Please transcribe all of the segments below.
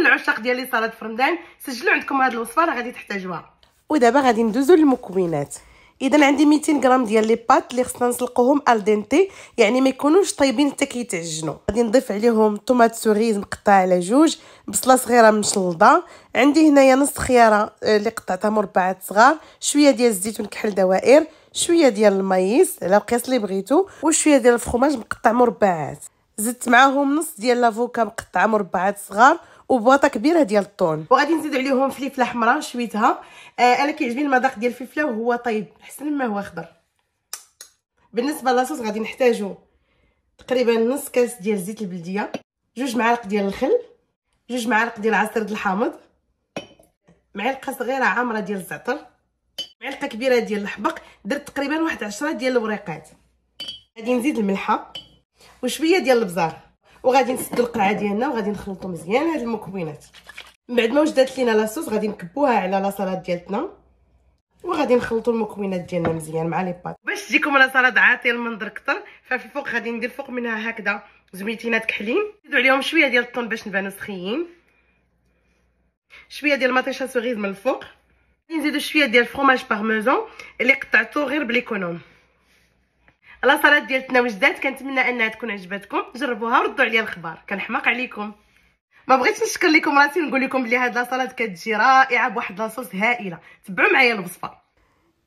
العشاق ديال لي سلطه في رمضان سجلوا عندكم هذه الوصفه راه غادي تحتاجوها. ودابا غادي ندوزو للمكونات. اذا عندي 200 غرام ديال لي بات اللي خصنا نسلقوهم الدنتي، يعني ما يكونوش طايبين حتى كيتعجنوا. غادي نضيف عليهم طوماط سوريز مقطع على جوج، بصله صغيره مشلضه، عندي هنايا نص خياره اللي قطعتها مربعات صغار، شويه ديال الزيتون كحل دوائر، شويه ديال المايس على القياس اللي بغيتو، وشويه ديال الفخوماج مقطع مربعات. زدت معاهم نص ديال لافوكا مقطعه مربعات صغار وبواطه كبيره ديال الطون. وغادي نزيد عليهم فلفله حمراء شويتها. انا كيعجبني المذاق ديال الفلفله وهو طيب احسن ما هو خضر. بالنسبه لاصوص غادي نحتاجو تقريبا نص كاس ديال زيت البلديه، 2 معالق ديال الخل، 2 معالق ديال عصير الحامض، معلقه صغيره عامره ديال الزعتر، معلقه كبيره ديال الحبق، درت تقريبا واحد 10 ديال الوريقات. غادي نزيد الملحه وشويه ديال البزار، وغادي نسدو القرعه ديالنا وغادي نخلطو مزيان هاد المكونات. من بعد ما وجدات لينا لاصوص غادي نكبوها على لاصالات ديالتنا وغادي نخلطوا المكونات ديالنا مزيان مع لي بات. باش تجيكم لاصالات عاطيه المنظر اكثر، ففي الفوق غادي ندير فوق منها هكذا زميتينات كحلين، نزيدو عليهم شويه ديال الطون باش نبانو سخيين، شويه ديال المطيشه سوريز من الفوق، نزيدو شويه ديال الفرomاج بارميزون اللي قطعته غير بليكونوم. لاصالات ديالتنا وجدات، كنتمنى انها تكون عجبتكم، جربوها وردوا عليا الخبر، كنحماق عليكم. ما بغيتش نشكر لكم راسي ونقول لكم بلي هاد لاصالات كتجي رائعه بواحد لاصوص هائله. تبعوا معايا الوصفه.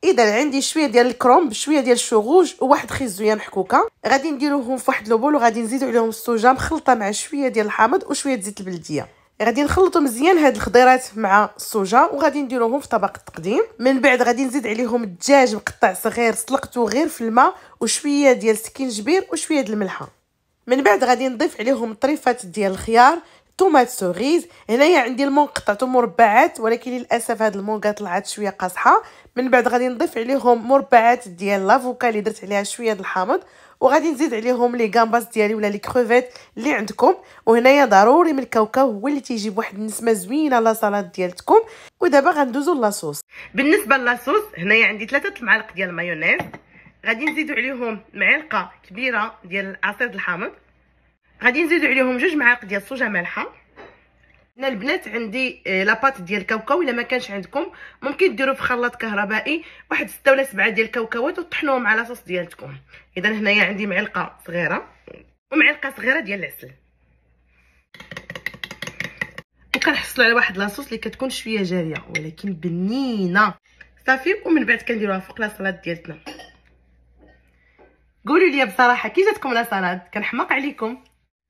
اذا عندي شويه ديال الكرومب، شويه ديال الشغوج وواحد خيزويه محكوكه، غادي نديروهم في واحد لوبول وغادي نزيدو عليهم السوجه مخلطه مع شويه ديال الحامض وشويه زيت البلديه. غادي نخلطوا مزيان هاد الخضيرات مع السوجه وغادي نديروهم في طبق التقديم. من بعد غادي نزيد عليهم الدجاج مقطع صغير سلقته غير في الماء وشويه ديال السكينجبير وشويه ديال الملحه. من بعد غادي نضيف عليهم طريفات ديال الخيار، طوماط سوريز. هنايا عندي المون قطعته مربعات ولكن للاسف هاد المونكه طلعت شويه قاصحه. من بعد غادي نضيف عليهم مربعات ديال لافوكا اللي درت عليها شويه د الحامض، وغادي نزيد عليهم لي غامباس ديالي ولا لي كروفيت اللي عندكم. وهنايا ضروري من الكاوكاو هو اللي تيجيب واحد النسمه زوينه لاصالات ديالتكم. ودابا غندوزو لاصوص. بالنسبه للاصوص هنايا عندي 3 معالق ديال المايونيز، غادي نزيدو عليهم معلقه كبيره ديال عصير الحامض، غادي نزيدو عليهم 2 معالق ديال الصوجه مالحه. هنا البنات عندي لاباط ديال الكاوكاو، الا ما كانش عندكم ممكن ديروا في خلاط كهربائي واحد 6 ولا 7 ديال الكاوكاوات وطحنوهم على صوص ديالتكم. اذا هنايا عندي معلقه صغيره ومعلقه صغيره ديال العسل، وكنحصلوا على واحد لاصوص اللي كتكون شويه جاريه ولكن بنينه صافي. ومن بعد كنديروها فوق لاصالات ديالتنا. قولوا لي بصراحه كي جاتكم لاصالات؟ كنحماق عليكم.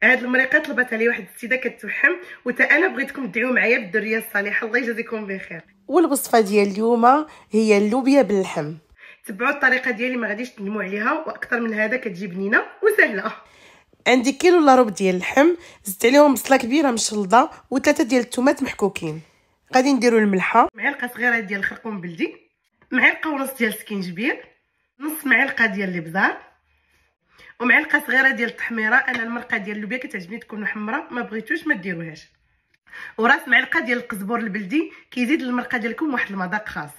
هاد المريقه طلبتها لي واحد السيده كتوحم، وتا انا بغيتكم تدعيو معايا بالذريه الصالحه. الله يجازيكم بخير. والوصفه ديال اليوم هي اللوبيا باللحم. تبعوا الطريقه ديالي ما غاديش تندموا عليها، واكثر من هذا كتجي بنينه وسهله. عندي كيلو الا ربع ديال اللحم، زدت عليهم بصله كبيره مشلضه و3 ديال الثومات محكوكين. غادي نديروا الملحه، معلقه صغيره ديال الخرقوم بلدي، معلقه ونص ديال السكينجبير، نص معلقه ديال الابزار، ومعلقه صغيره ديال التحميره. انا المرقه ديال اللوبيا كتعجبني تكون حمراء، ما بغيتوش ما ديروهاش. وراس معلقه ديال القزبور البلدي كيزيد للمرقه ديالكم واحد المذاق خاص.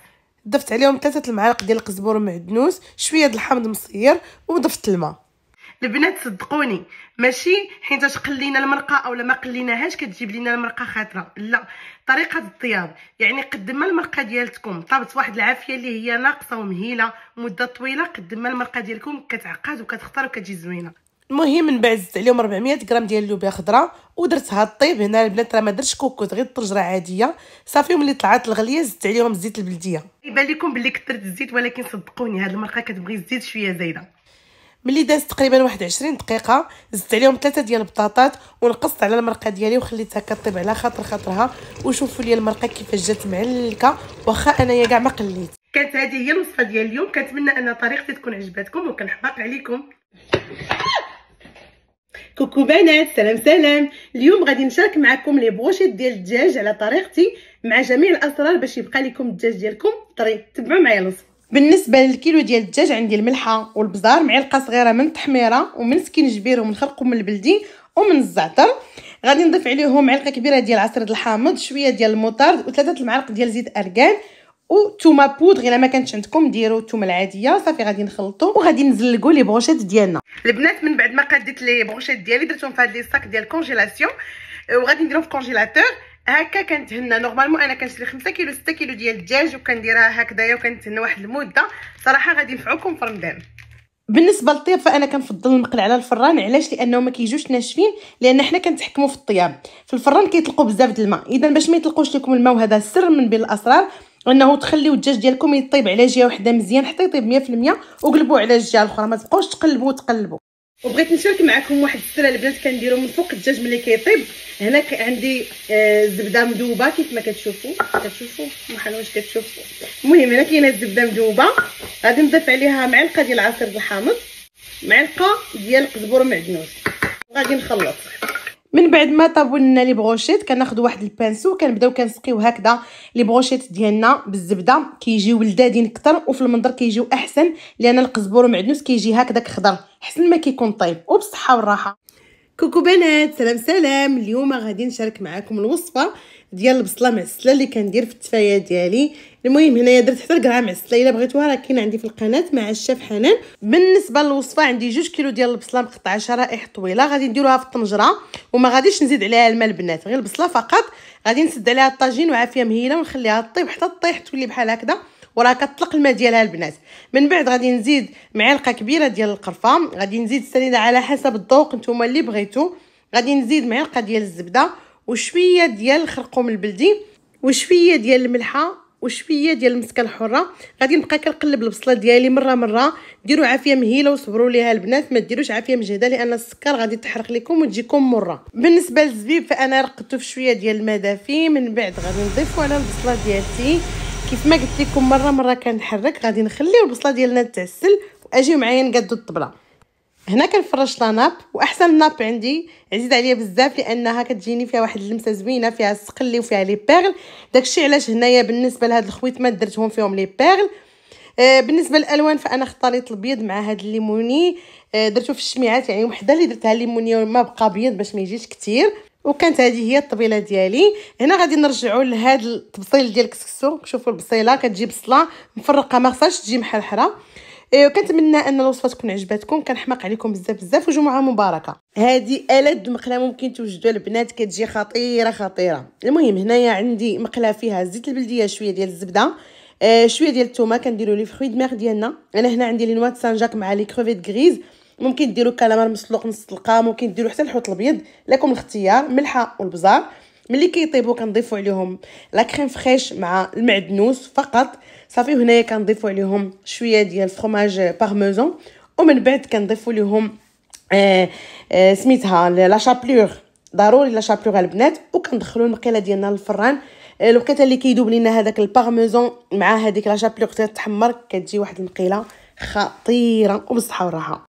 ضفت عليهم 3 المعالق ديال القزبور معدنوس، شويه د الحامض مصير، وضفت الماء. البنات صدقوني ماشي حيتاش قلينا المرقه اولا ما قليناهاش كتجيب لينا المرقه خاطره، لا، طريقه الطياب. يعني قد ما المرقه ديالتكم طابت واحد العافيه اللي هي ناقصه ومهيله مده طويله، قد ما المرقه ديالكم كتعقد وكتختار وكتجي زوينه. المهم من بعد زدت عليهم 400 غرام ديال اللوبيا خضراء ودرتها طيب. هنا البنات راه ما درتش كوكوط، غير الطنجره عاديه صافي. وملي طلعت الغليه زدت عليهم الزيت البلديه. يبان لكم بلي كثرت الزيت، ولكن صدقوني هاد المرقه كتبغي الزيت شويه زايده. ملي دازت تقريبا واحد 20 دقيقه زدت عليهم 3 ديال البطاطات ونقصت على المرقه ديالي وخليتها كطيب على خاطرها. وشوفوا لي المرقه كيفاش جات معلكه، واخا انايا كاع ما قليت. كانت هذه هي الوصفه ديال اليوم، كنتمنى ان طريقتي تكون عجبتكم وكنحماق عليكم. كوكو بنات، سلام. اليوم غادي نشارك معكم لي بروشيت ديال الدجاج على طريقتي مع جميع الاسرار باش يبقى لكم الدجاج ديالكم طري. تبعوا معايا الوصفه. بالنسبه للكيلو ديال الدجاج عندي الملحه والبزار، معلقه صغيره من التحميره ومن سكينجبير ومن خرقوم البلدي ومن الزعتر. غادي نضيف عليهم معلقه كبيره ديال عصير الحامض، شويه ديال الموطارد و3 المعالق ديال زيت ارغان وتومه بودغ. الا ما كانتش عندكم ديروا التومه العاديه. صافي غادي نخلطوا وغادي نزلقوا لي بروشيت ديالنا. البنات من بعد ما قديت لي بروشيت ديالي درتهم في هاد لي صاك ديال الكونجيلاسيون وغادي نديرهم في الكونجيلاتور. هكا كنتهنى. نورمالمون انا كنشري 5 كيلو 6 كيلو ديال الدجاج وكنديرها هكذايا وكنتهنى واحد المده. صراحه غادي ينفعوكم في رمضان. بالنسبه للطياب فانا كنفضل المقلي على الفران. علاش؟ لانه ما كيجوش ناشفين، لان حنا كنتحكموا في الطياب. في الفران كيطلقوا بزاف د الماء، اذا باش ما يطلقوش لكم الماء، وهذا سر من بين الاسرار، انه تخليو الدجاج ديالكم يطيب على جهه وحده مزيان حتى يطيب 100%، وقلبوه على الجهه الاخرى، ما تبقاوش تقلبوا. وبغيت نشارك معكم واحد السر البنات كنديروا من فوق الدجاج ملي كيطيب. هنا عندي الزبده مذوبه كيف ما كتشوفوا محال واش كتشوفوا. المهم هنا كاينه الزبده مذوبه، غادي نضيف عليها معلقه ديال عصير الحامض، معلقه ديال القزبر ومعدنوس، وغادي نخلط. من بعد ما طابوا لنا لي بروشيت كناخذوا واحد البانسو كنبداو كنسقيو هكذا لي بروشيت ديالنا بالزبده، كيجيو ولدادين اكثر وفي المنظر كيجيو احسن، لان القزبر والمعدنوس كيجي هكذاك خضر احسن ما كيكون طيب. وبالصحه والراحه. كوكو بنات، سلام. اليوم غادي نشارك معكم الوصفه ديال البصله معسله اللي كندير في التفايه ديالي. المهم هنايا درت حتى الكرع معسله، الا بغيتوها راه كاين عندي في القناه مع الشيف حنان. بالنسبه للوصفه عندي 2 كيلو ديال البصله مقطعه شرائح طويله، غادي نديروها في الطنجره وما غاديش نزيد عليها الماء البنات، غير البصله فقط. غادي نسد عليها الطاجين وعافيه مهيله ونخليها طيب حتى طيح تولي بحال هكذا، وراه كتطلق الماء ديالها البنات. من بعد غادي نزيد معلقه كبيره ديال القرفه، غادي نزيد السنيده على حسب الذوق نتوما اللي بغيتو، غادي نزيد معلقه ديال الزبده وشويه ديال الخرقوم البلدي وشويه ديال الملحه وشويه ديال المسكه الحره. غادي نبقى كنقلب البصله ديالي مره. ديروا عافيه مهيله وصبروا ليها البنات، ما ديروش عافيه مجهده لان السكر غادي تحرق لكم وتجيكم مره. بالنسبه للزبيب فانا رقدته في شويه ديال الماء دافي. من بعد غادي نضيفوا على البصله ديالتي كيف ما قلت لكم مره كنحرك. غادي نخليو البصله ديالنا تعسل واجيو معايا نقادو الطبله. هنا كنفرش لا ناب، واحسن ناب عندي عزيز عليا بزاف لانها كتجيني فيها واحد اللمسه زوينه، فيها السقلي وفيها لي بيرل. داكشي علاش هنايا بالنسبه لهاد الخويتمات درتهم فيهم لي بيرل. بالنسبه للالوان فانا اختاريت الابيض مع هاد الليموني، درتو في الشميعات، يعني وحده اللي درتها الليمونيه وما بقى ابيض باش ما يجيش كتير. وكانت هذه هي الطبيله ديالي. هنا غادي نرجعوا لهاد التبصيل ديال الكسكسو. شوفوا البصيله كتجي بصله مفرقه، ما خصهاش تجي محرحره. وكنتمنى ان الوصفه تكون عجبتكم. كنحماق عليكم بزاف وجمعه مباركه. هذه ألذ مقله ممكن توجدوها البنات، كتجي خطيره. المهم هنايا عندي مقله فيها زيت البلديه، شويه ديال الزبده، شويه ديال الثومه، كنديروا لي فروي دماغ ديالنا. انا هنا عندي لي نوا سان جاك مع لي كروفيت غريز، ممكن ديروا كالامار مسلوق نص طلقه، ممكن ديروا حتى الحوت الابيض، لكم الاختيار. ملحه والبزار. ملي كيطيبوا كنضيفوا عليهم لا كريم فريش مع المعدنوس فقط صافي. هنايا كنضيفوا عليهم شويه ديال فرomage بارميزون، ومن بعد كنضيفوا لهم سميتها لا شابلور، ضروري لا شابلور البنات. وكندخلوا المقيله ديالنا للفران. الوقيته اللي كيذوب لينا هذاك البارميزون مع هذيك لا شابلور تتحمر، كتجي واحد المقيله خطيره وبالصحه والراحه.